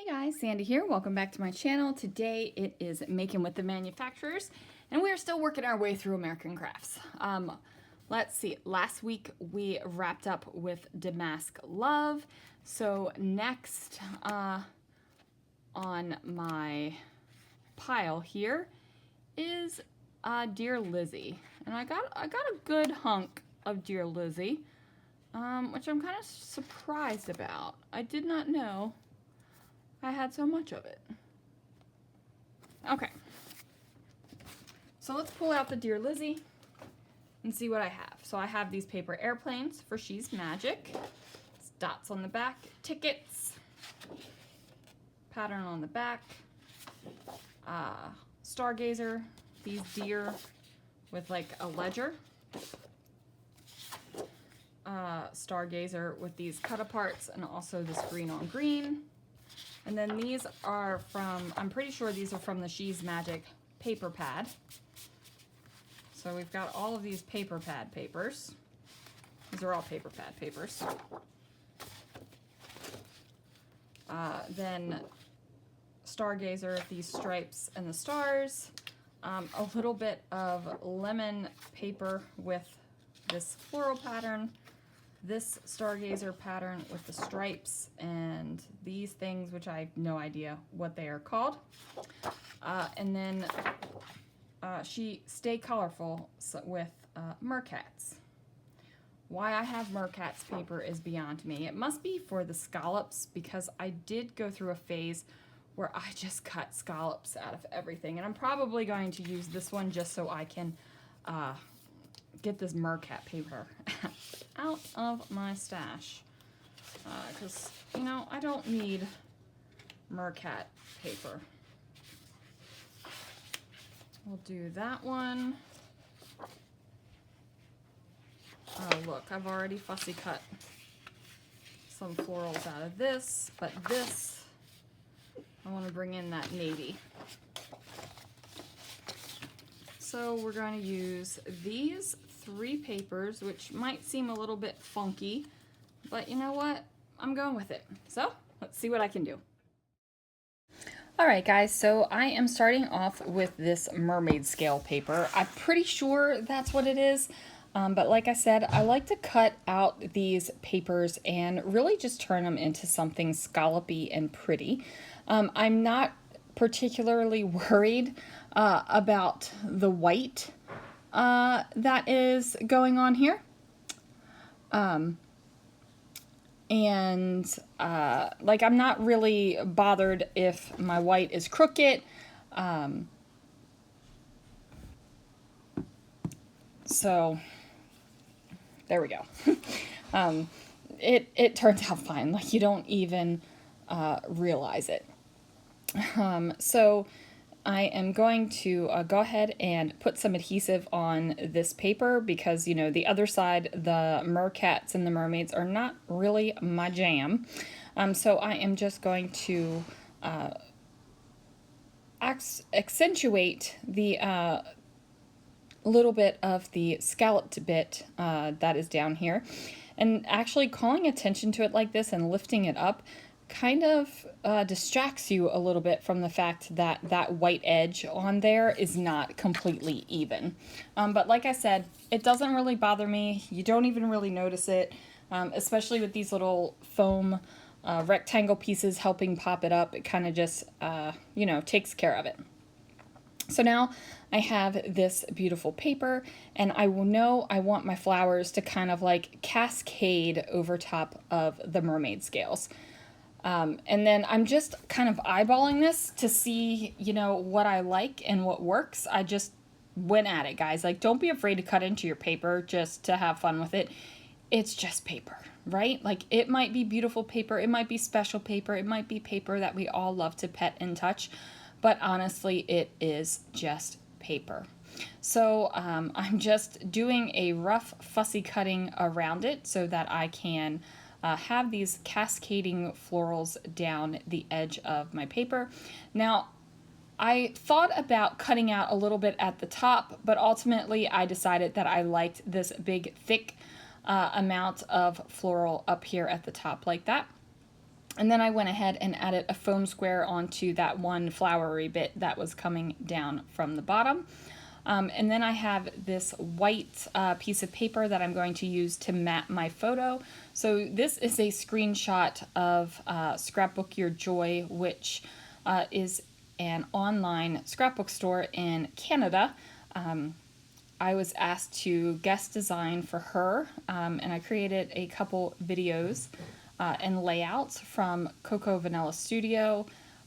Hey guys, Sandy here. Welcome back to my channel. Today it is Making with the Manufacturers, and we are still working our way through American Crafts. Let's see. Last week we wrapped up with Damask Love. So next on my pile here is Dear Lizzy, and I got a good hunk of Dear Lizzy, which I'm kind of surprised about. I did not know I had so much of it. Okay. So let's pull out the Dear Lizzy and see what I have. So I have these paper airplanes for She's Magic. It's dots on the back, tickets, pattern on the back, Stargazer, these deer with like a ledger, Stargazer with these cut aparts and also this green on green. And then these are from, I'm pretty sure these are from the She's Magic paper pad. So we've got all of these paper pad papers. These are all paper pad papers. Then Stargazer, these stripes and the stars. A little bit of lemon paper with this floral pattern. This Stargazer pattern with the stripes and these things, which I have no idea what they are called. And then she Stay Colorful with Mercats. Why I have Mercats paper is beyond me. It must be for the scallops, because I did go through a phase where I just cut scallops out of everything. And I'm probably going to use this one just so I can get this Mercat paper out of my stash, because you know, I don't need Mercat paper. We'll do that one. Oh look, I've already fussy cut some florals out of this, but this, I want to bring in that navy. So we're going to use these 3 papers, which might seem a little bit funky, but you know what? I'm going with it. So let's see what I can do. All right, guys, so I am starting off with this mermaid scale paper. I'm pretty sure that's what it is, but like I said, I like to cut out these papers and really just turn them into something scallopy and pretty. I'm not particularly worried about the white that is going on here. Like, I'm not really bothered if my white is crooked. So there we go. It turns out fine. Like, you don't even realize it. So I am going to go ahead and put some adhesive on this paper, because, you know, the other side, the mercats and the mermaids, are not really my jam. So I am just going to accentuate the little bit of the scalloped bit that is down here. And actually calling attention to it like this and lifting it up kind of distracts you a little bit from the fact that that white edge on there is not completely even. But like I said, it doesn't really bother me. You don't even really notice it, especially with these little foam rectangle pieces helping pop it up. It kind of just, you know, takes care of it. So now I have this beautiful paper, and I will know I want my flowers to kind of like cascade over top of the mermaid scales. And then I'm just kind of eyeballing this to see, you know, what I like and what works. I just went at it, guys. Like, don't be afraid to cut into your paper just to have fun with it. It's just paper, right? Like, it might be beautiful paper, it might be special paper, it might be paper that we all love to pet and touch, but honestly, it is just paper. So I'm just doing a rough fussy cutting around it so that I can have these cascading florals down the edge of my paper. Now, I thought about cutting out a little bit at the top, but ultimately I decided that I liked this big, thick amount of floral up here at the top like that. And then I went ahead and added a foam square onto that one flowery bit that was coming down from the bottom. And then I have this white piece of paper that I'm going to use to map my photo. So this is a screenshot of Scrapbook Your Joy, which is an online scrapbook store in Canada. I was asked to guest design for her, and I created a couple videos and layouts from Coco Vanilla Studio.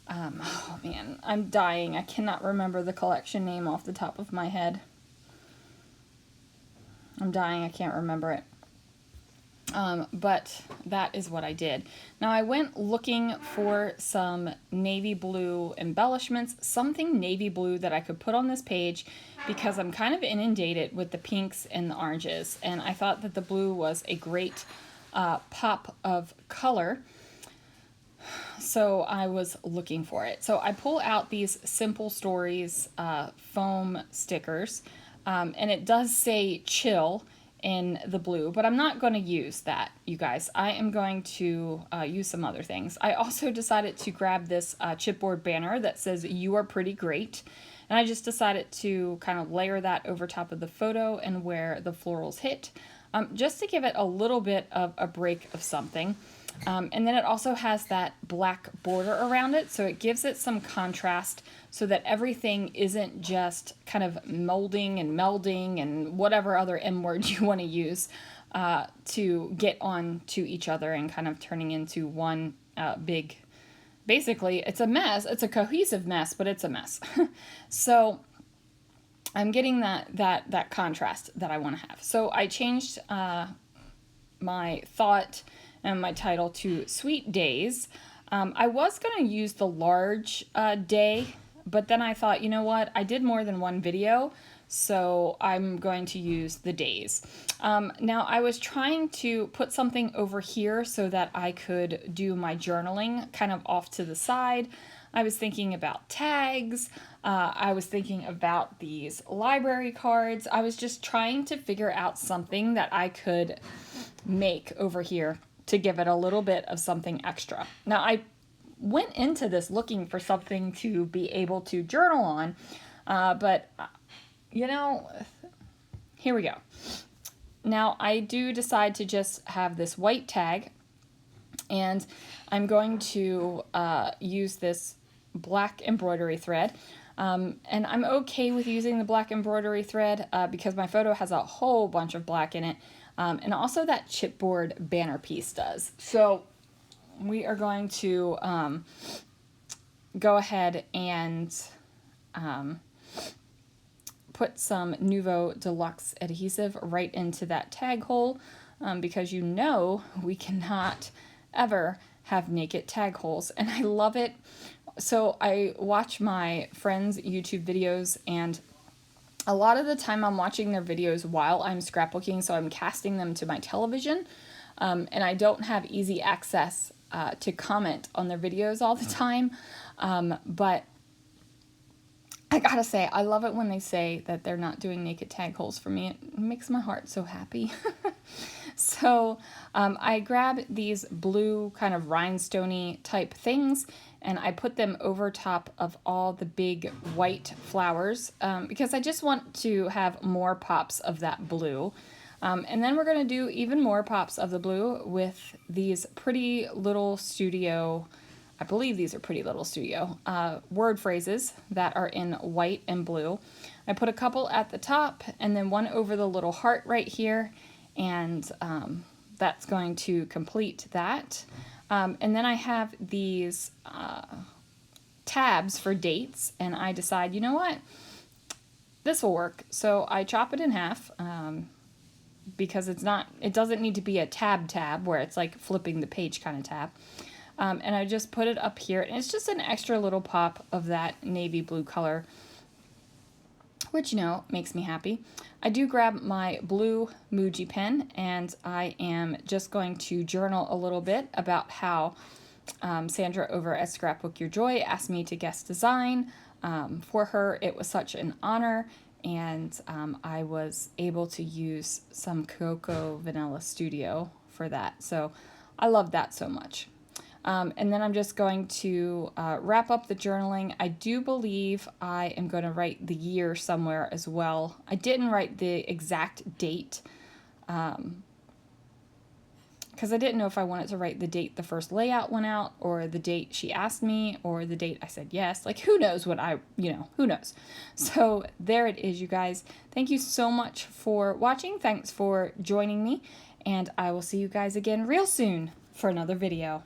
Oh man, I'm dying. I cannot remember the collection name off the top of my head. I'm dying. I can't remember it. But that is what I did. Now I went looking for some navy blue embellishments, something navy blue that I could put on this page because I'm kind of inundated with the pinks and the oranges, and I thought that the blue was a great pop of color. So I was looking for it. So I pull out these Simple Stories foam stickers, and it does say chill in the blue, but I'm not going to use that, you guys. I am going to use some other things. I also decided to grab this chipboard banner that says "You are pretty great," and I just decided to kind of layer that over top of the photo and where the florals hit, just to give it a little bit of a break of something. And then it also has that black border around it, so it gives it some contrast so that everything isn't just kind of molding and melding and whatever other M word you want to use to get on to each other and kind of turning into one big, basically it's a mess. It's a cohesive mess, but it's a mess. So I'm getting that contrast that I want to have. So I changed my thought and my title to Sweet Days. I was going to use the large day, but then I thought, you know what? I did more than one video, so I'm going to use the days. Now, I was trying to put something over here so that I could do my journaling kind of off to the side. I was thinking about tags. I was thinking about these library cards. I was just trying to figure out something that I could make over here to give it a little bit of something extra. Now, I went into this looking for something to be able to journal on, but, you know, here we go. Now, I do decide to just have this white tag, and I'm going to use this black embroidery thread. And I'm okay with using the black embroidery thread because my photo has a whole bunch of black in it. And also that chipboard banner piece does. So we are going to go ahead and put some Nouveau Deluxe adhesive right into that tag hole because you know we cannot ever have naked tag holes. And I love it. So I watch my friends' YouTube videos, and a lot of the time I'm watching their videos while I'm scrapbooking, so I'm casting them to my television, and I don't have easy access to comment on their videos all the time, but I gotta say, I love it when they say that they're not doing naked tag holes for me. It makes my heart so happy. So I grab these blue kind of rhinestoney type things, and I put them over top of all the big white flowers because I just want to have more pops of that blue. And then we're going to do even more pops of the blue with these Pretty Little Studio, I believe these are Pretty Little Studio, word phrases that are in white and blue. I put a couple at the top and then one over the little heart right here, and that's going to complete that. And then I have these tabs for dates, and I decide, you know what, this will work. So I chop it in half because it doesn't need to be a tab where it's like flipping the page kind of tab. And I just put it up here, and it's just an extra little pop of that navy blue color, which, you know, makes me happy. I do grab my blue Muji pen, and I am just going to journal a little bit about how Sandra over at Scrapbook Your Joy asked me to guest design for her. It was such an honor, and I was able to use some Coco Vanilla Studio for that. So I love that so much. And then I'm just going to wrap up the journaling. I do believe I am going to write the year somewhere as well. I didn't write the exact date because I didn't know if I wanted to write the date the first layout went out, or the date she asked me, or the date I said yes. Like, who knows what who knows. So there it is, you guys. Thank you so much for watching. Thanks for joining me, and I will see you guys again real soon for another video.